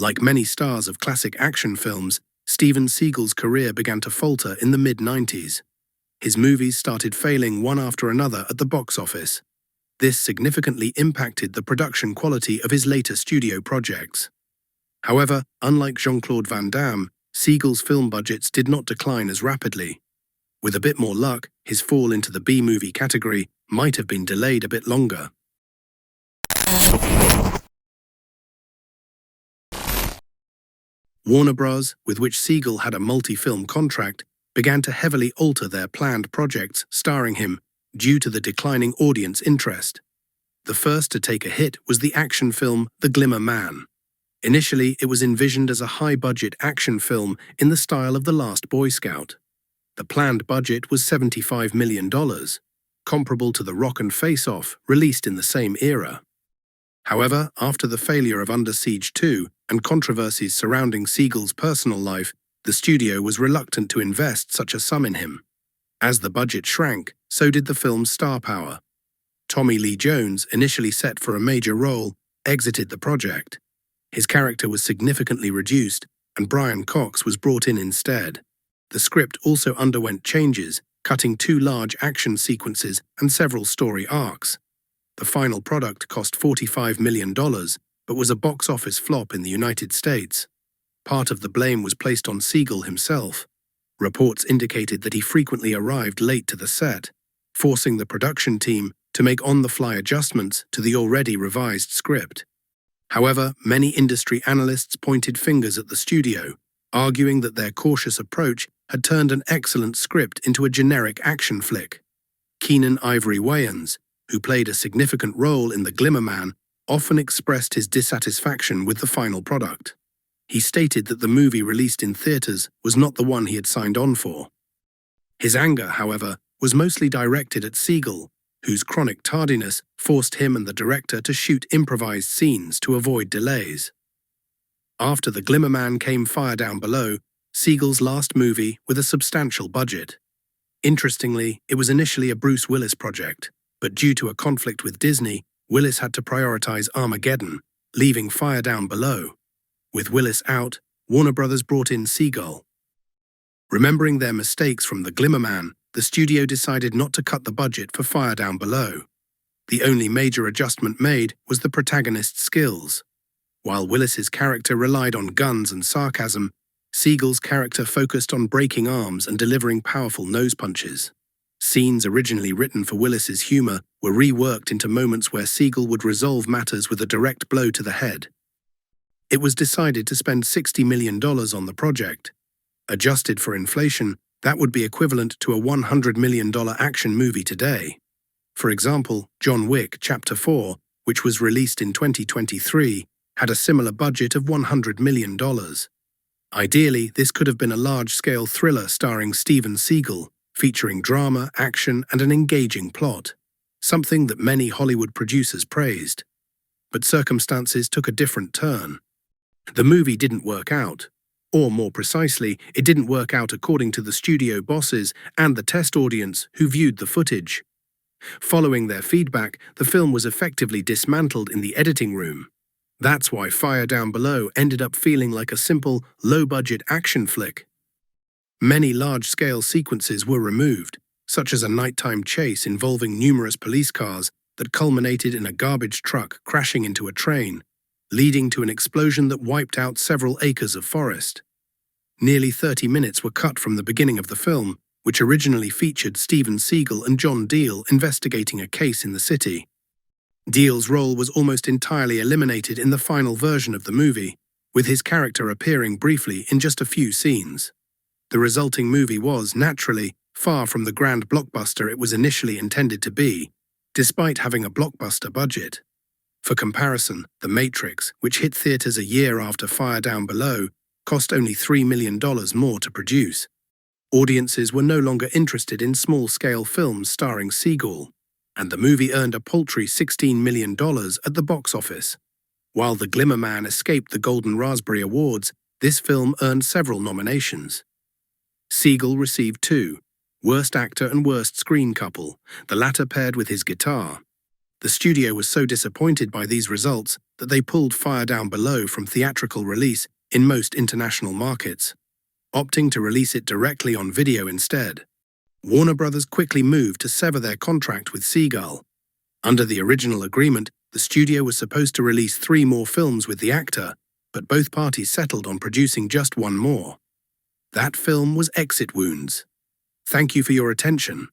Like many stars of classic action films, Steven Seagal's career began to falter in the mid-90s. His movies started failing one after another at the box office. This significantly impacted the production quality of his later studio projects. However, unlike Jean-Claude Van Damme, Seagal's film budgets did not decline as rapidly. With a bit more luck, his fall into the B-movie category might have been delayed a bit longer. Warner Bros., with which Seagal had a multi-film contract, began to heavily alter their planned projects starring him due to the declining audience interest. The first to take a hit was the action film The Glimmer Man. Initially, it was envisioned as a high-budget action film in the style of The Last Boy Scout. The planned budget was $75 million, comparable to The Rock and Face Off, released in the same era. However, after the failure of Under Siege 2 and controversies surrounding Seagal's personal life, the studio was reluctant to invest such a sum in him. As the budget shrank, so did the film's star power. Tommy Lee Jones, initially set for a major role, exited the project. His character was significantly reduced, and Brian Cox was brought in instead. The script also underwent changes, cutting 2 large action sequences and several story arcs. The final product cost $45 million, but was a box office flop in the United States. Part of the blame was placed on Seagal himself. Reports indicated that he frequently arrived late to the set, forcing the production team to make on-the-fly adjustments to the already revised script. However, many industry analysts pointed fingers at the studio, arguing that their cautious approach had turned an excellent script into a generic action flick. Keenan Ivory Wayans, who played a significant role in The Glimmer Man, often expressed his dissatisfaction with the final product. He stated that the movie released in theaters was not the one he had signed on for. His anger, however, was mostly directed at Seagal, whose chronic tardiness forced him and the director to shoot improvised scenes to avoid delays. After The Glimmer Man came Fire Down Below, Seagal's last movie with a substantial budget. Interestingly, it was initially a Bruce Willis project, but due to a conflict with Disney, Willis had to prioritize Armageddon, leaving Fire Down Below. With Willis out, Warner Bros. Brought in Seagal. Remembering their mistakes from The Glimmer Man, the studio decided not to cut the budget for Fire Down Below. The only major adjustment made was the protagonist's skills. While Willis's character relied on guns and sarcasm, Seagal's character focused on breaking arms and delivering powerful nose punches. Scenes originally written for Willis's humor were reworked into moments where Seagal would resolve matters with a direct blow to the head. It was decided to spend $60 million on the project. Adjusted for inflation, that would be equivalent to a $100 million action movie today. For example, John Wick Chapter 4, which was released in 2023, had a similar budget of $100 million. Ideally, this could have been a large-scale thriller starring Steven Seagal, featuring drama, action, and an engaging plot, something that many Hollywood producers praised. But circumstances took a different turn. The movie didn't work out. Or more precisely, it didn't work out according to the studio bosses and the test audience who viewed the footage. Following their feedback, the film was effectively dismantled in the editing room. That's why Fire Down Below ended up feeling like a simple, low-budget action flick. Many large-scale sequences were removed, such as a nighttime chase involving numerous police cars that culminated in a garbage truck crashing into a train, leading to an explosion that wiped out several acres of forest. Nearly 30 minutes were cut from the beginning of the film, which originally featured Steven Seagal and John Deal investigating a case in the city. Deal's role was almost entirely eliminated in the final version of the movie, with his character appearing briefly in just a few scenes. The resulting movie was, naturally, far from the grand blockbuster it was initially intended to be, despite having a blockbuster budget. For comparison, The Matrix, which hit theaters a year after Fire Down Below, cost only $3 million more to produce. Audiences were no longer interested in small-scale films starring Seagal, and the movie earned a paltry $16 million at the box office. While The Glimmer Man escaped the Golden Raspberry Awards, this film earned several nominations. Seagal received 2, Worst Actor and Worst Screen Couple, the latter paired with his guitar. The studio was so disappointed by these results that they pulled Fire Down Below from theatrical release in most international markets, opting to release it directly on video instead. Warner Brothers quickly moved to sever their contract with Seagal. Under the original agreement, the studio was supposed to release 3 more films with the actor, but both parties settled on producing just one more. That film was Exit Wounds. Thank you for your attention.